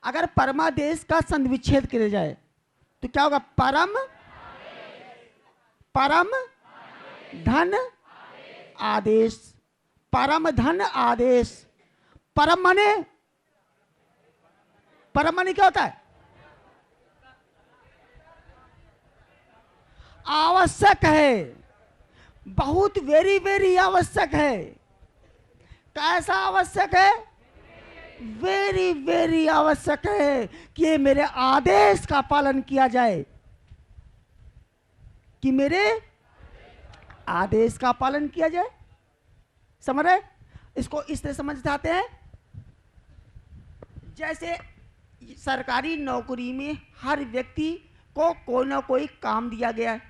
अगर परमादेश का संविच्छेद किया जाए तो क्या होगा? परम परम धन आदेश। परम धन आदेश। परम माने क्या होता है? आवश्यक है, बहुत वेरी वेरी आवश्यक है। कैसा आवश्यक है? वेरी वेरी आवश्यक है कि ये मेरे आदेश का पालन किया जाए, कि मेरे आदेश का पालन किया जाए। समझ रहे? इसको इस तरह समझ जाते हैं जैसे सरकारी नौकरी में हर व्यक्ति को कोई ना कोई काम दिया गया है।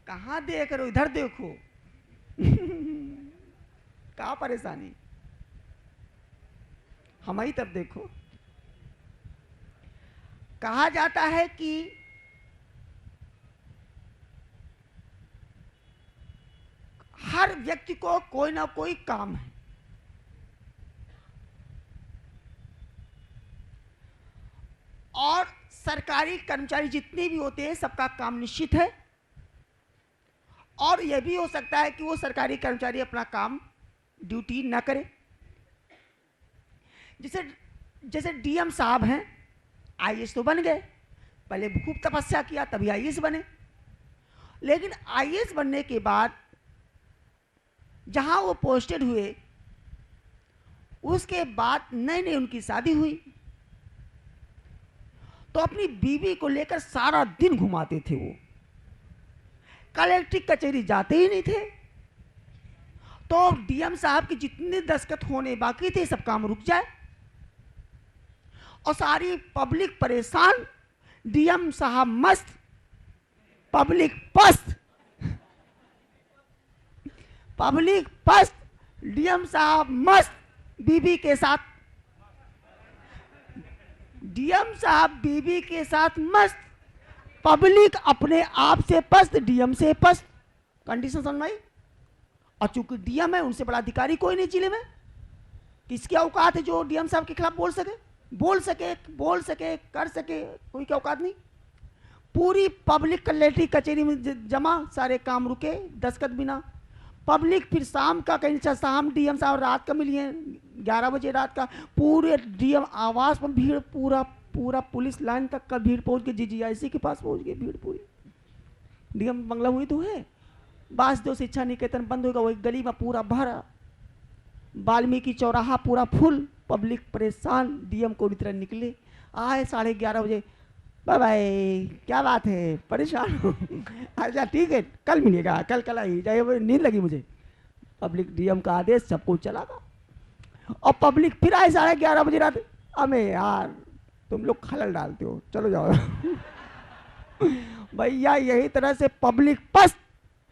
कहां देख रहे हो? इधर देखो। क्या परेशानी? हमारी तरफ देखो। कहा जाता है कि हर व्यक्ति को कोई ना कोई काम है, और सरकारी कर्मचारी जितने भी होते हैं सबका काम निश्चित है। और यह भी हो सकता है कि वो सरकारी कर्मचारी अपना काम ड्यूटी ना करे। जैसे डीएम साहब हैं, आईएएस तो बन गए, पहले खूब तपस्या किया तभी आईएएस बने। लेकिन आईएएस बनने के बाद जहां वो पोस्टेड हुए, उसके बाद नई नई उनकी शादी हुई, तो अपनी बीवी को लेकर सारा दिन घुमाते थे। वो कलेक्ट्रिक कचहरी जाते ही नहीं थे। तो डीएम साहब के जितने दस्तखत होने बाकी थे सब काम रुक जाए, और सारी पब्लिक परेशान, डीएम साहब मस्त, पब्लिक पस्त। पब्लिक पस्त, डीएम साहब मस्त बीबी के साथ। डीएम साहब बीबी के साथ मस्त, पब्लिक अपने आप से पस्त, डीएम से पस्त। कंडीशन समझ में आई? और चूंकि डीएम है, उनसे बड़ा अधिकारी कोई नहीं जिले में। किसकी औकात है जो डीएम साहब के खिलाफ बोल सके, कर सके? कोई क्या औकात नहीं। पूरी पब्लिक कलेक्ट्री कचहरी में जमा, सारे काम रुके, दस्तखत बिना। पब्लिक फिर शाम का कहीं शाम डीएम साहब रात का मिलिए 11 बजे रात का, पूरे डीएम आवास पर भीड़, पूरा पुलिस लाइन तक का भीड़ पहुंच गई, जीजीआईसी के पास पहुंच गई भीड़ पूरी। डीएम बंगला हुई तो है, बासदेव शिक्षा निकेतन बंद होगा, वही गली में पूरा भरा, वाल्मीकि चौराहा पूरा फुल, पब्लिक परेशान। डीएम को तरह निकले, आए 11:30 बजे, बाय बाय, क्या बात है, परेशान हो? अच्छा ठीक है, कल मिलेगा, कल आई जाए, नींद लगी मुझे। पब्लिक डीएम का आदेश सबको चला गया, और पब्लिक फिर आए 11:30 बजे रात, हमें यार तुम लोग खलल डालते हो, चलो जाओ। भैया यही तरह से पब्लिक पस्त,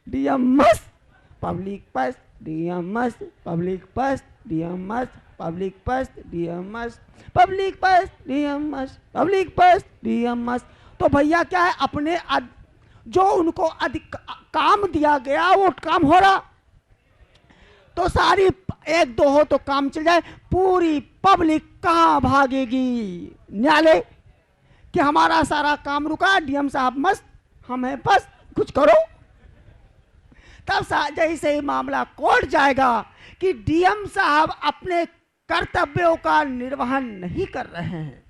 डीएम मस्त, पब्लिक पस्त, डीएम मस्त, पब्लिक पस्त, डीएम मस्त, पब्लिक पस्त, डीएम मस्त, पब्लिक पस्त, डीएम मस्त, पब्लिक पस्त, डीएम मस्त। तो भैया क्या है, अपने जो उनको अधिक काम दिया गया वो काम हो रहा, तो सारी एक दो हो तो काम चल जाए, पूरी पब्लिक कहां भागेगी? न्यायालय कि हमारा सारा काम रुका, डीएम साहब मस्त, हम हैं बस, कुछ करो। तब जैसे ही मामला कोर्ट जाएगा कि डीएम साहब अपने कर्तव्यों का निर्वहन नहीं कर रहे हैं,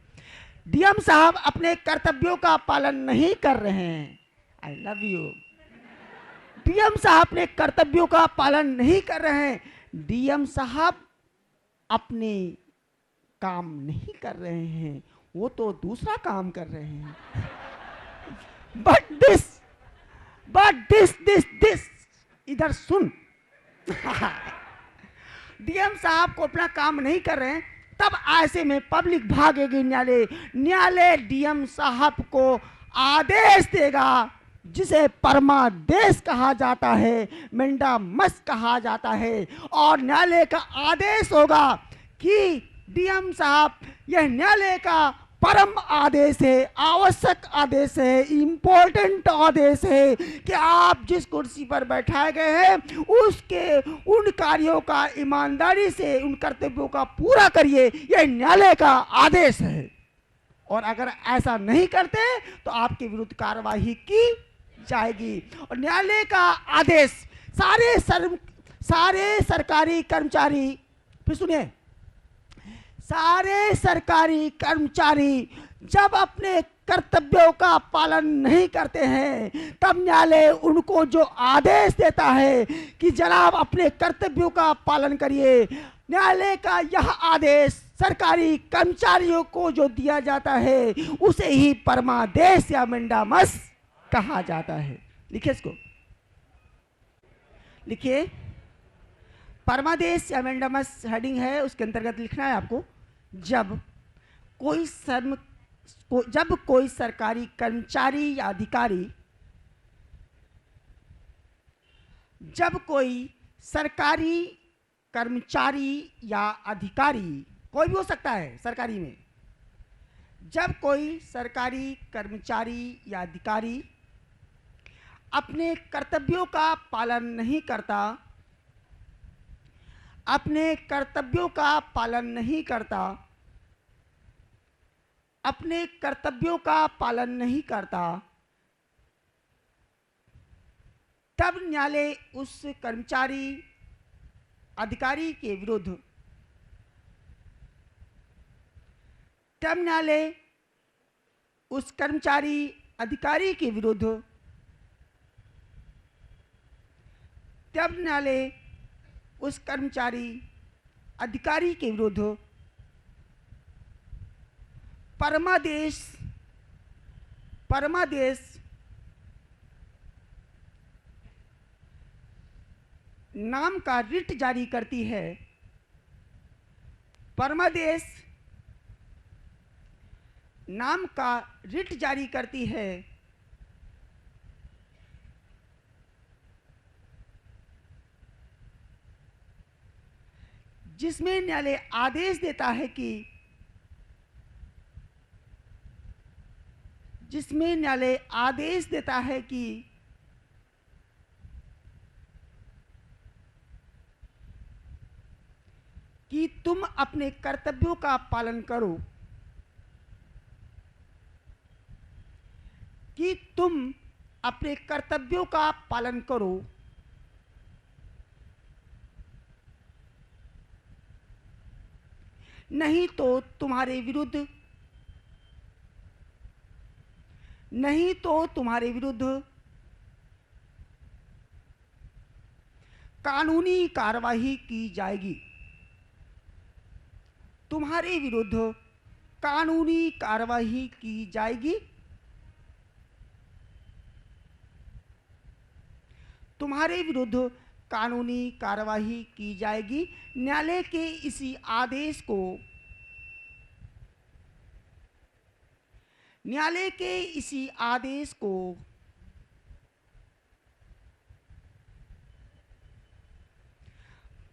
डीएम साहब अपने कर्तव्यों का पालन नहीं कर रहे हैं, आई लव यू, डीएम साहब अपने कर्तव्यों का पालन नहीं कर रहे हैं, डीएम साहब अपने काम नहीं कर रहे हैं, वो तो दूसरा काम कर रहे हैं। बट दिस इधर सुन। डीएम साहब को अपना काम नहीं कर रहे हैं, तब ऐसे में पब्लिक भागेगी न्यायालय डीएम साहब को आदेश देगा, जिसे परमादेश कहा जाता है, मैंडामस कहा जाता है, और न्यायालय का आदेश होगा कि डीएम साहब यह न्यायालय का परम आदेश है, आवश्यक आदेश है, इंपॉर्टेंट आदेश है कि आप जिस कुर्सी पर बैठाए गए हैं उसके उन कार्यों का ईमानदारी से उन कर्तव्यों का पूरा करिए। यह न्यायालय का आदेश है और अगर ऐसा नहीं करते तो आपके विरुद्ध कार्रवाई की जाएगी। और न्यायालय का आदेश सारे सरकारी कर्मचारी, फिर सुनिए, सारे सरकारी कर्मचारी जब अपने कर्तव्यों का पालन नहीं करते हैं तब न्यायालय उनको जो आदेश देता है कि जनाब अपने कर्तव्यों का पालन करिए, न्यायालय का यह आदेश सरकारी कर्मचारियों को जो दिया जाता है उसे ही परमादेश या मेंडामस कहा जाता है। लिखिए इसको, लिखिए, परमादेश या मेंडामस हेडिंग है, उसके अंतर्गत लिखना है आपको। जब कोई सरकारी कर्मचारी या अधिकारी, जब कोई सरकारी कर्मचारी या अधिकारी, कोई भी हो सकता है सरकारी में, जब कोई सरकारी कर्मचारी या अधिकारी अपने कर्तव्यों का पालन नहीं करता, अपने कर्तव्यों का पालन नहीं करता, अपने कर्तव्यों का पालन नहीं करता, तब न्यायालय उस कर्मचारी अधिकारी के विरुद्ध, तब न्यायालय उस कर्मचारी अधिकारी के विरुद्ध, तब न्यायालय उस कर्मचारी अधिकारी के विरुद्ध परमादेश नाम का रिट जारी करती है। परमादेश नाम का रिट जारी करती है, जिसमें न्यायालय आदेश देता है कि, जिसमें न्यायालय आदेश देता है कि तुम अपने कर्तव्यों का पालन करो, कि तुम अपने कर्तव्यों का पालन करो, नहीं तो तुम्हारे विरुद्ध, नहीं तो तुम्हारे विरुद्ध कानूनी कार्रवाई की जाएगी। तुम्हारे विरुद्ध कानूनी कार्रवाई की जाएगी। तुम्हारे विरुद्ध कानूनी कार्रवाई की जाएगी। न्यायालय के इसी आदेश को, न्यायालय के इसी आदेश को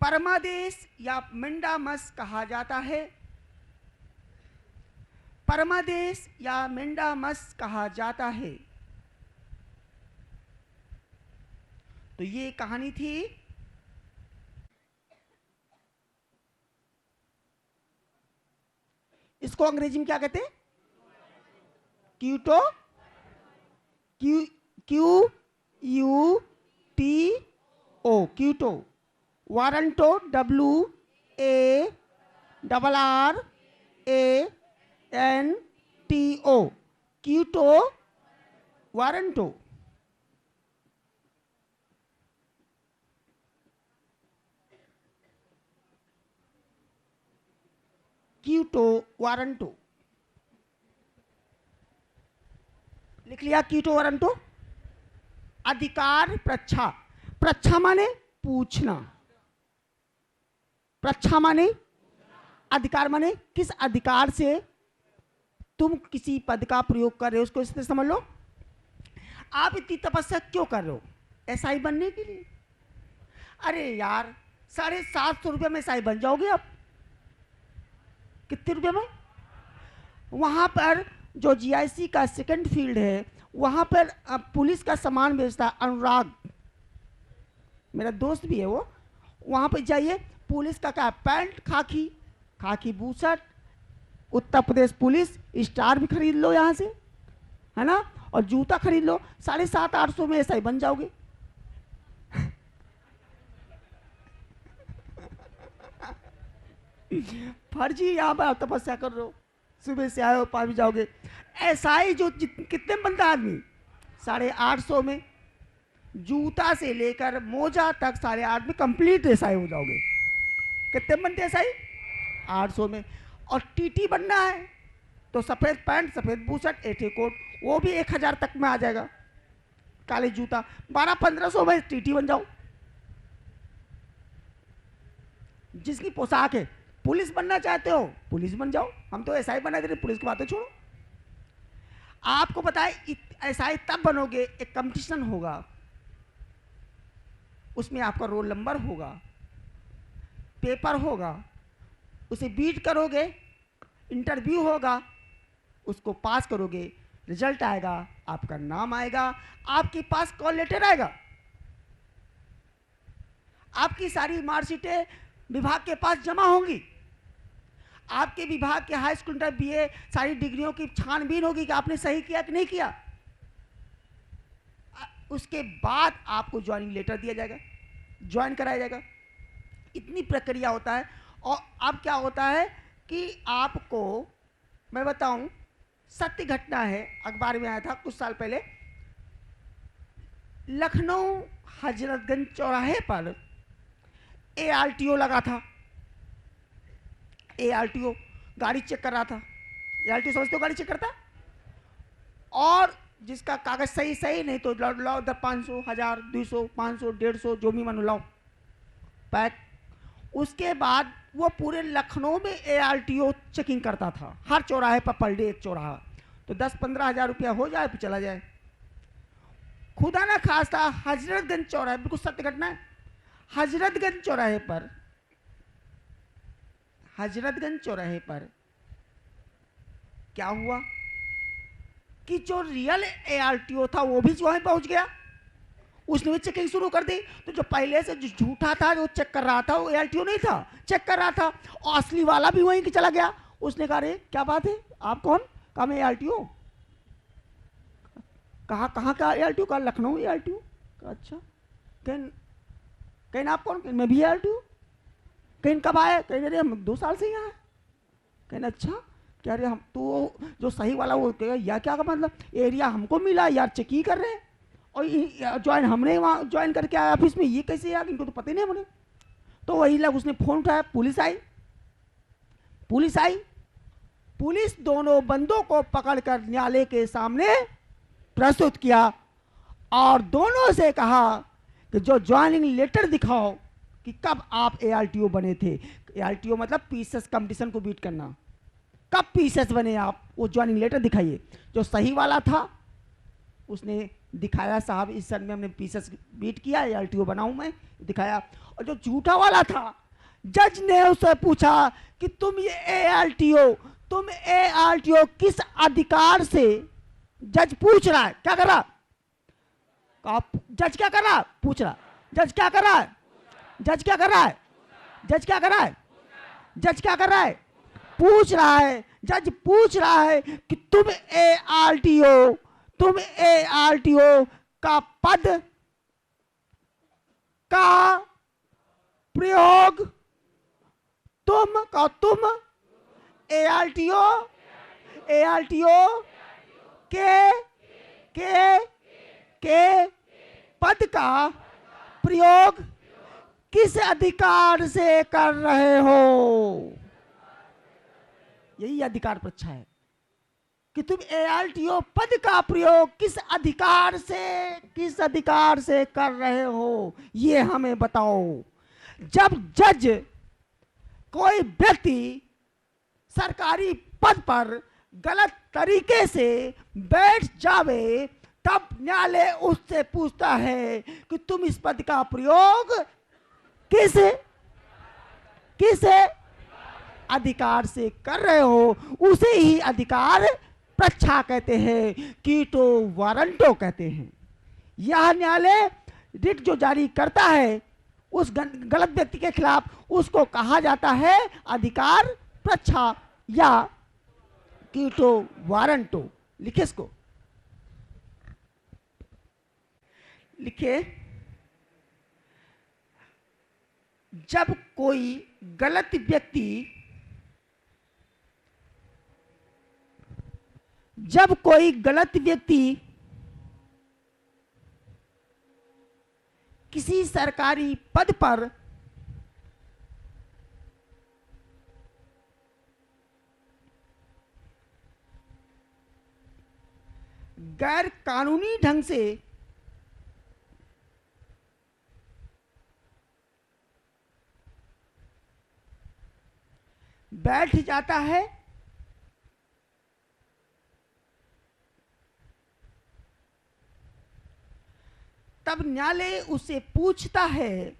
परमादेश या मेंडामस कहा जाता है। परमादेश या मेंडामस कहा जाता है। तो ये कहानी थी। इसको अंग्रेजी में क्या कहते हैं? Quito, QUTO, Quito. Warranto, WARRANTO, Quito warranto. Quito warranto लिख लिया। Quito warranto. अधिकार प्रच्छा, प्रच्छा माने पूछना, प्रच्छा माने अधिकार माने किस अधिकार से तुम किसी पद का प्रयोग कर रहे हो, उसको इस तरह समझ लो। आप इतनी तपस्या क्यों कर रहे हो? एसआई बनने के लिए? अरे यार 750 रुपये में एसआई बन जाओगे आप। कितने रुपये में? वहां पर जो जीआईसी का सेकंड फील्ड है, वहां पर पुलिस का सामान बेचता है अनुराग, मेरा दोस्त भी है वो। वहां पर जाइए, पुलिस का क्या, पैंट खाकी, खाकी bush shirt, Uttar Pradesh police star भी खरीद लो यहाँ से, है ना, और जूता खरीद लो, 750-800 में ऐसा ही बन जाओगे। फर्जी यहाँ पर आप तपस्या कर रहे हो, सुबह से आए हो 5 बजे जाओगे। ऐसा ही जो कितने में बनता आदमी, 850 में, जूता से लेकर मोजा तक 850 में कंप्लीट ऐसा ही हो जाओगे। कितने में बनते ऐसा ही, 800 में। और टीटी बनना है तो सफेद पैंट, सफेद बूशर्ट, एटे कोट, वो भी 1000 तक में आ जाएगा। काले जूता 1200-1500 में टीटी बन जाओ। जिसकी पोशाक है, पुलिस बनना चाहते हो पुलिस बन जाओ, हम तो ऐसा ही बना दे रहे, पुलिस की बातें छोड़ो। आपको बताए ऐसा ही तब बनोगे, एक कंपटीशन होगा, उसमें आपका रोल नंबर होगा, पेपर होगा, उसे बीट करोगे, इंटरव्यू होगा, उसको पास करोगे, रिजल्ट आएगा, आपका नाम आएगा, आपके पास कॉल लेटर आएगा, आपकी सारी मार्कशीटें विभाग के पास जमा होंगी, आपके विभाग के हाई स्कूल इंटर बीए सारी डिग्रियों की छानबीन होगी कि आपने सही किया कि नहीं किया। उसके बाद आपको ज्वाइनिंग लेटर दिया जाएगा, ज्वाइन कराया जाएगा। इतनी प्रक्रिया होता है। और अब क्या होता है कि आपको मैं बताऊं, सत्य घटना है, अखबार में आया था कुछ साल पहले, लखनऊ हजरतगंज चौराहे पर एआरटीओ लगा था। एआरटीओ गाड़ी चेक कर रहा था। एआरटीओ समझते हो, गाड़ी चेक करता, और जिसका कागज सही सही नहीं तो लाओ उधर 500, 1000, 200, 500, 150 जो भी मानो लाओ, पैक। उसके बाद वो पूरे लखनऊ में एआरटीओ चेकिंग करता था, हर चौराहे पर डे एक चौराहा, तो 10-15 हज़ार रुपया हो जाए तो चला जाए। खुदा ना खास्ता हजरतगंज चौराहे, बिल्कुल सत्य घटना है, हजरतगंज चौराहे पर क्या हुआ कि जो रियल एआरटीओ था वो भी वहीं पहुंच गया, उसने भी चेकिंग शुरू कर दी। तो जो पहले से जो झूठा था जो चेक कर रहा था वो एआरटीओ नहीं था, चेक कर रहा था, और असली वाला भी वहीं चला गया। उसने कहा रे क्या बात है, आप कौन? कहा मैं एआरटीओ। कहाँ का एआरटीओ? का लखनऊ एआरटीओ। अच्छा, कहीं आप कौन? मैं भी एआरटीओ। कहीं कब आए? कहीं अरे हम 2 साल से यहाँ हैं। कहना अच्छा, क्या रे हम तो जो सही वाला वो कहेगा या क्या का मतलब, एरिया हमको मिला यार, चेक ही कर रहे हैं, और ज्वाइन हमने वहाँ ज्वाइन करके आया ऑफिस में, ये कैसे यार, इनको तो पता ही नहीं हमने। तो वही लग, उसने फोन उठाया, पुलिस आई, पुलिस दोनों बंदों को पकड़कर न्यायालय के सामने प्रस्तुत किया, और दोनों से कहा कि जो ज्वाइनिंग लेटर दिखाओ कि कब आप एआरटीओ बने थे। एआरटीओ मतलब पीसेस कंपटीशन को बीट करना, कब पीसेस बने आप, वो ज्वाइनिंग लेटर दिखाइए। जो सही वाला था उसने दिखाया, साहब इस सन में हमने पीसेस बीट किया, एआरटीओ बनाऊं मैं, दिखाया। और जो झूठा वाला था, जज ने उससे पूछा कि तुम एआरटीओ किस अधिकार से, जज पूछ रहा है, क्या कर रहा, जज क्या कर रहा, पूछ रहा, जज क्या कर रहा है, जज क्या कर रहा है, जज क्या कर रहा है, जज क्या कर रहा है, पूछ रहा है, जज पूछ रहा है कि तुम एआरटीओ का पद का प्रयोग, तुम एआरटीओ के पद का प्रयोग किस अधिकार से कर रहे हो। यही अधिकार परीक्षा है कि तुम एआरटीओ पद का प्रयोग किस अधिकार से कर रहे हो, ये हमें बताओ। जब जज कोई व्यक्ति सरकारी पद पर गलत तरीके से बैठ जावे, तब न्यायालय उससे पूछता है कि तुम इस पद का प्रयोग किस अधिकार से कर रहे हो उसे ही अधिकार प्रच्छा कहते हैं, कीटो वारंटो कहते हैं। यह न्यायालय रिट जो जारी करता है उस गलत व्यक्ति के खिलाफ उसको कहा जाता है अधिकार प्रच्छा या कीटो वारंटो। लिखे इसको, लिखे। जब कोई गलत व्यक्ति किसी सरकारी पद पर गैर कानूनी ढंग से बैठ जाता है तब न्यायालय उससे पूछता है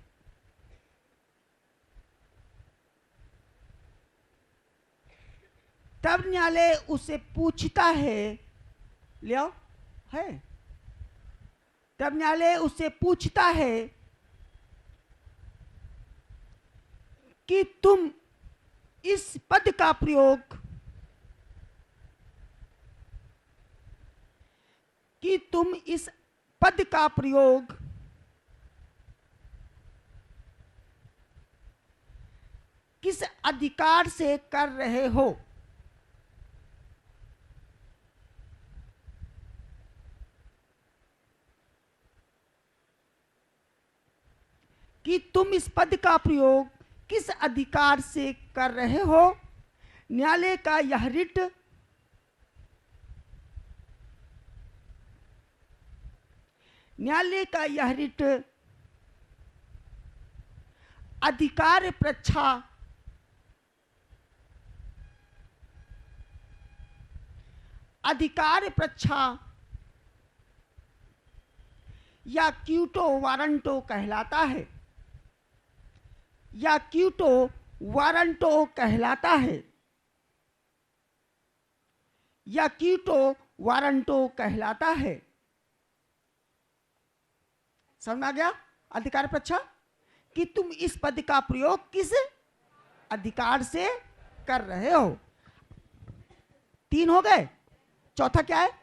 ले आओ है, तब न्यायालय उससे पूछता है कि तुम इस पद का प्रयोग किस अधिकार से कर रहे हो। कि तुम इस पद का प्रयोग किस अधिकार से कर रहे हो। न्यायालय का यह रिट अधिकार प्रच्छा या क्यूटो वारंटो कहलाता है, समझ में आ गया? अधिकार प्रच्छा कि तुम इस पद का प्रयोग किस अधिकार से कर रहे हो। 3 हो गए, चौथा क्या है?